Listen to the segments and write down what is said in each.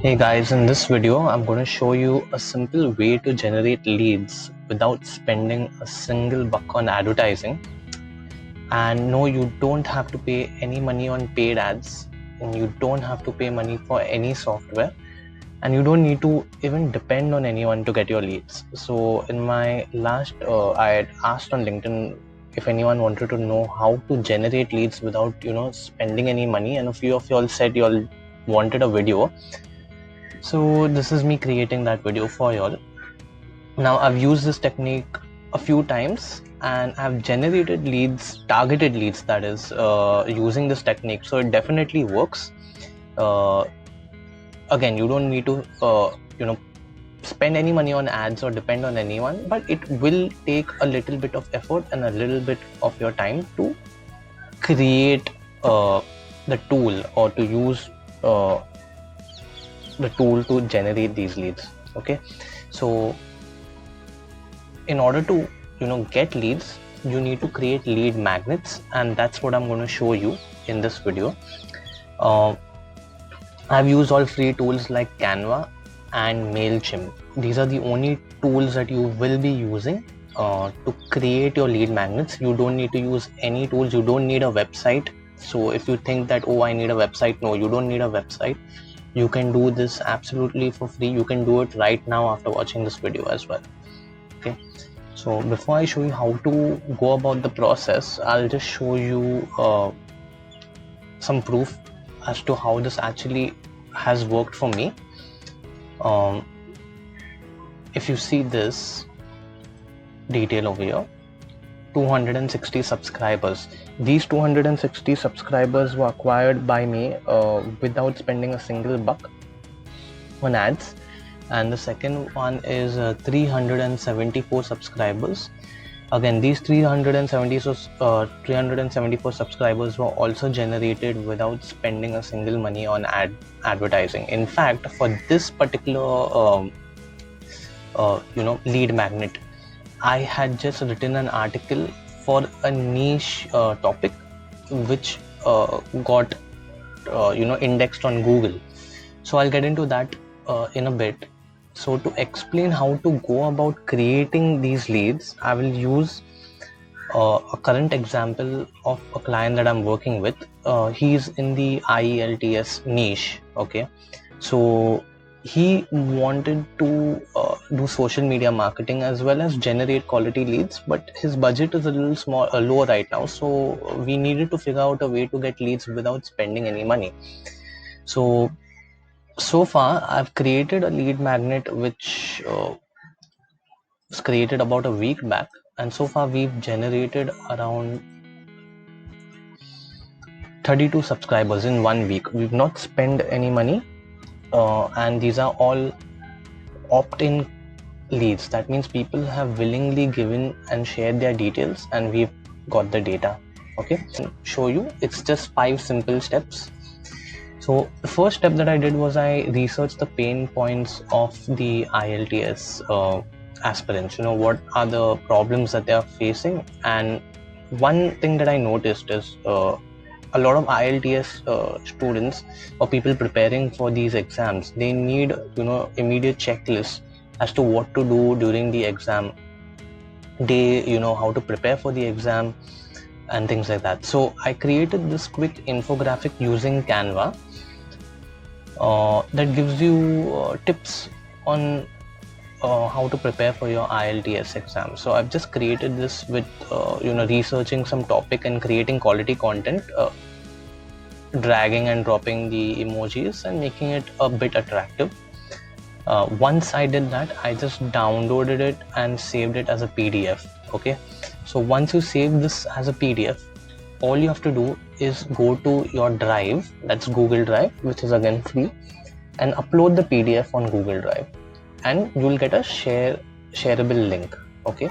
Hey guys, in this video I'm going to show you a simple way to generate leads without spending a single buck on advertising. And no, you don't have to pay any money on paid ads, and you don't have to pay money for any software, and you don't need to even depend on anyone to get your leads. So in my last I had asked on LinkedIn if anyone wanted to know how to generate leads without spending any money, and a few of y'all said y'all wanted a video. So this is me creating that video for y'all. Now I've used this technique a few times and I've generated leads, targeted leads that is, using this technique. So it definitely works. Again, you don't need to spend any money on ads or depend on anyone, but it will take a little bit of effort and a little bit of your time to create the tool or to use the tool to generate these leads. Okay, so in order to get leads, you need to create lead magnets, and that's what I'm going to show you in this video. I've used all free tools like Canva and MailChimp. These are the only tools that you will be using to create your lead magnets. You don't need to use any tools. You don't need a website. So if you think that, oh, I need a website, no, you don't need a website. You can do this absolutely for free. You can do it right now after watching this video as well. Okay, so before I show you how to go about the process, I'll just show you some proof as to how this actually has worked for me. If you see this detail over here, 260 subscribers. These 260 subscribers were acquired by me without spending a single buck on ads. And the second one is 374 subscribers. Again, these 374 subscribers were also generated without spending a single money on advertising. In fact, for this particular lead magnet, I had just written an article for a niche topic which got indexed on Google. So I'll get into that in a bit. So to explain how to go about creating these leads, I will use a current example of a client that I'm working with. He's in the IELTS niche. Okay, so he wanted to do social media marketing as well as generate quality leads, but his budget is a little low right now. So we needed to figure out a way to get leads without spending any money. So far I've created a lead magnet which was created about a week back, and so far we've generated around 32 subscribers in 1 week. We've not spent any money, and these are all opt-in leads. That means people have willingly given and shared their details, and we've got the data. Okay, show you, it's just 5 simple steps. So the first step that I did was I researched the pain points of the IELTS aspirants. What are the problems that they are facing? And one thing that I noticed is a lot of IELTS students or people preparing for these exams, they need immediate checklists as to what to do during the exam day, how to prepare for the exam and things like that. So I created this quick infographic using Canva that gives you tips on how to prepare for your IELTS exam. So I've just created this with researching some topic and creating quality content, dragging and dropping the emojis and making it a bit attractive. Once I did that, I just downloaded it and saved it as a PDF. Okay, so once you save this as a PDF, all you have to do is go to your drive, that's Google Drive, which is again free, and upload the PDF on Google Drive, and you'll get a shareable link. Okay,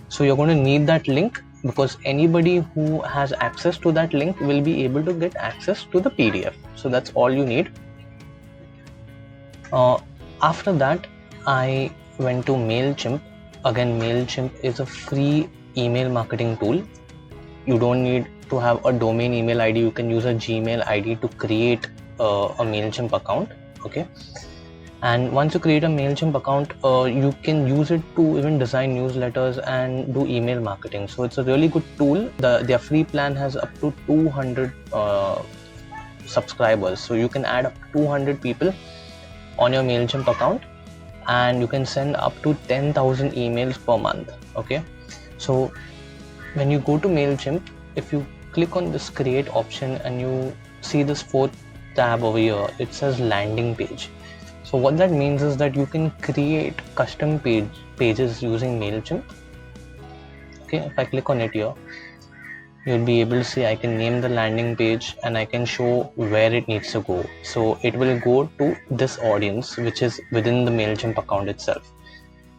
so you're going to need that link because anybody who has access to that link will be able to get access to the PDF. So that's all you need. After that, I went to MailChimp. Again, MailChimp is a free email marketing tool. You don't need to have a domain email ID. You can use a Gmail ID to create a MailChimp account. Okay, and once you create a MailChimp account, you can use it to even design newsletters and do email marketing. So it's a really good tool. Their free plan has up to 200 subscribers, so you can add up to 200 people on your MailChimp account, and you can send up to 10,000 emails per month. Okay, so when you go to MailChimp, if you click on this create option and you see this fourth tab over here, it says landing page. So what that means is that you can create custom pages using MailChimp. Okay, if I click on it here, you'll be able to see I can name the landing page and I can show where it needs to go. So it will go to this audience, which is within the MailChimp account itself.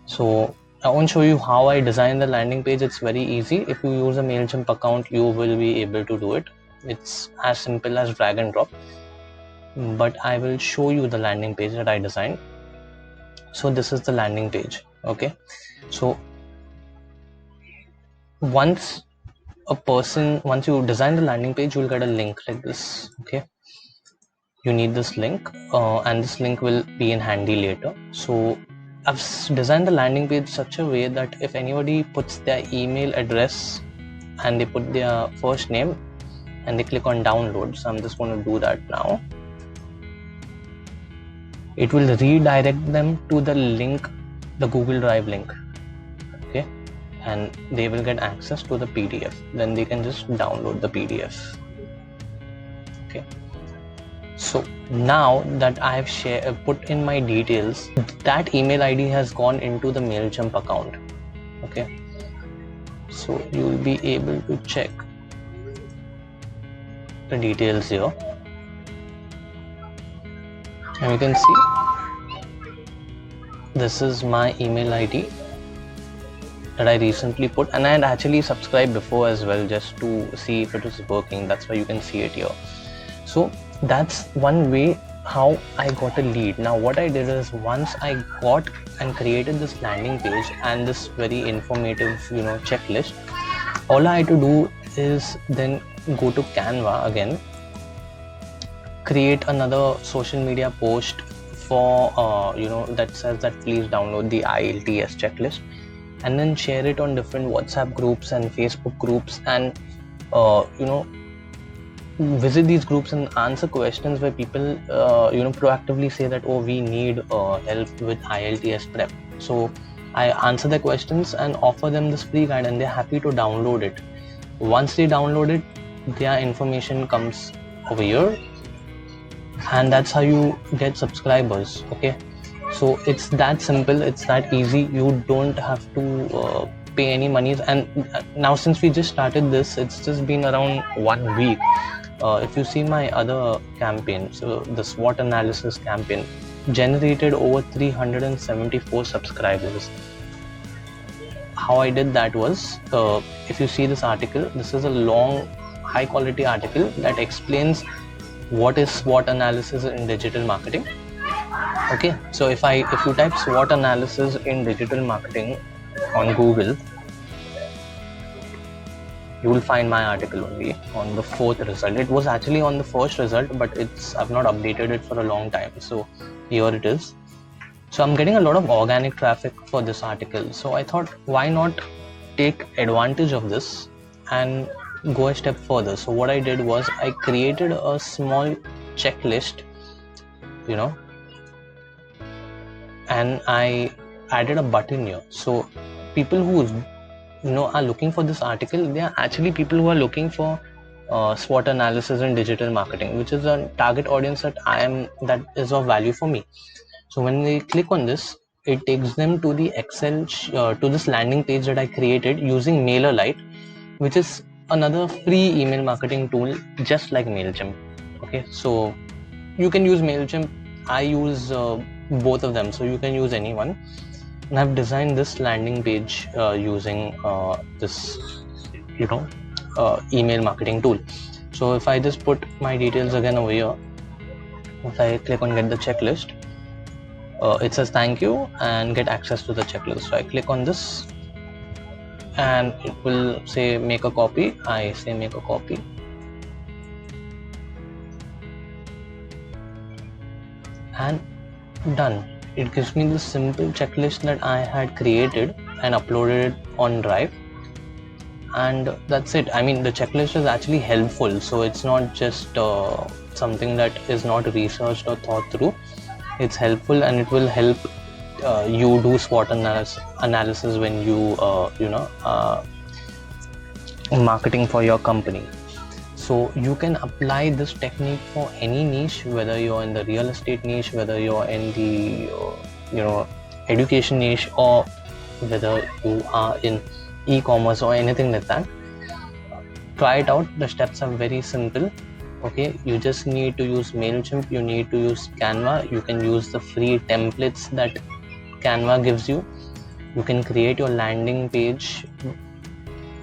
So I won't show you how I design the landing page. It's very easy. If you use a MailChimp account, you will be able to do it. It's as simple as drag and drop. But I will show you the landing page that I designed. So this is the landing page. Okay, so once you design the landing page, you will get a link like this. Okay, you need this link, and this link will be in handy later. So I've designed the landing page such a way that if anybody puts their email address and they put their first name and they click on download, so I'm just going to do that now, it will redirect them to the link, the Google Drive link. Okay, and they will get access to the PDF. Then they can just download the PDF. Okay, so now that I have put in my details, that email ID has gone into the MailChimp account. Okay, so you will be able to check the details here, and you can see this is my email ID that I recently put, and I had actually subscribed before as well just to see if it was working. That's why you can see it here. So that's one way how I got a lead. Now what I did is, once I got and created this landing page and this very informative checklist, all I had to do is then go to Canva again, create another social media post for that says that please download the IELTS checklist, and then share it on different WhatsApp groups and Facebook groups, and visit these groups and answer questions where people proactively say that, oh, we need help with IELTS prep. So I answer their questions and offer them this free guide, and they're happy to download it. Once they download it, their information comes over here, and that's how you get subscribers. Okay, so it's that simple, it's that easy. You don't have to pay any monies. And now since we just started this, it's just been around 1 week. If you see my other campaign, so the SWOT analysis campaign generated over 374 subscribers. How I did that was, if you see this article, this is a long, high quality article that explains what is SWOT analysis in digital marketing. Okay, so if you type SWOT analysis in digital marketing on Google, you will find my article only on the 4th result. It was actually on the first result, but I've not updated it for a long time. So here it is. So I'm getting a lot of organic traffic for this article. So I thought, why not take advantage of this and go a step further. So what I did was, I created a small checklist, and I added a button here. So people who are looking for this article, they are actually people who are looking for SWOT analysis in digital marketing, which is a target audience that is of value for me. So when they click on this, it takes them to the Excel to this landing page that I created using MailerLite, which is another free email marketing tool just like MailChimp. Okay, so you can use MailChimp. I use both of them, so you can use any one. And I've designed this landing page using this email marketing tool. So if I just put my details again over here, if I click on get the checklist, it says thank you and get access to the checklist. So I click on this and it will say make a copy. I say make a copy, and done. It gives me the simple checklist that I had created and uploaded it on Drive, and that's it. I mean, the checklist is actually helpful, so it's not just something that is not researched or thought through. It's helpful, and it will help you do SWOT analysis when you marketing for your company. So you can apply this technique for any niche, whether you're in the real estate niche, whether you're in the education niche, or whether you are in e-commerce or anything like that. Try it out. The steps are very simple. Okay, you just need to use MailChimp, you need to use Canva, you can use the free templates that Canva gives you. You can create your landing page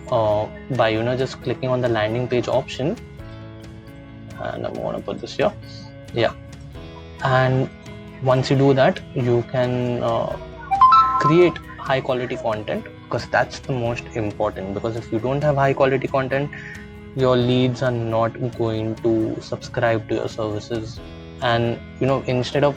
by just clicking on the landing page option, and I'm going to put this here. Yeah, and once you do that, you can create high quality content, because that's the most important. Because if you don't have high quality content, your leads are not going to subscribe to your services. And instead of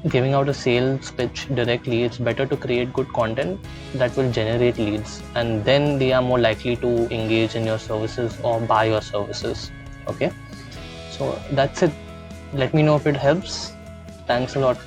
giving out a sales pitch directly, it's better to create good content that will generate leads, and then they are more likely to engage in your services or buy your services. Okay, so that's it. Let me know if it helps. Thanks a lot.